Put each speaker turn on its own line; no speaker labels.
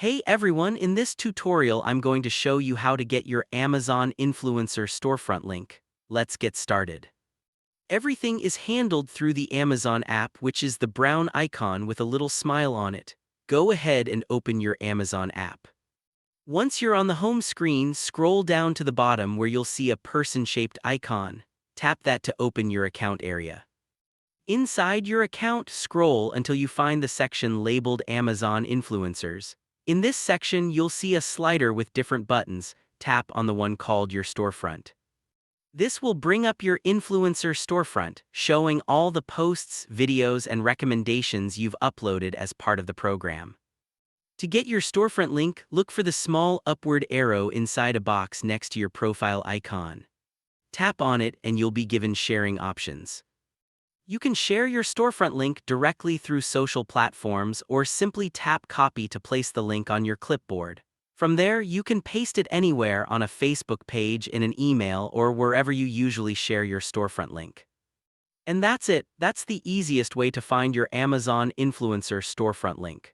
Hey everyone, in this tutorial I'm going to show you how to get your Amazon influencer storefront link. Let's get started. Everything is handled through the Amazon app, which is the brown icon with a little smile on it. Go ahead and open your Amazon app. Once you're on the home screen, scroll down to the bottom where you'll see a person-shaped icon. Tap that to open your account area. Inside your account, scroll until you find the section labeled Amazon Influencers. In this section, you'll see a slider with different buttons. Tap on the one called your storefront. This will bring up your influencer storefront, showing all the posts, videos, and recommendations you've uploaded as part of the program. To get your storefront link, look for the small upward arrow inside a box next to your profile icon. Tap on it and you'll be given sharing options. You can share your storefront link directly through social platforms or simply tap copy to place the link on your clipboard. From there, you can paste it anywhere on a Facebook page, in an email, or wherever you usually share your storefront link. And that's it. That's the easiest way to find your Amazon influencer storefront link.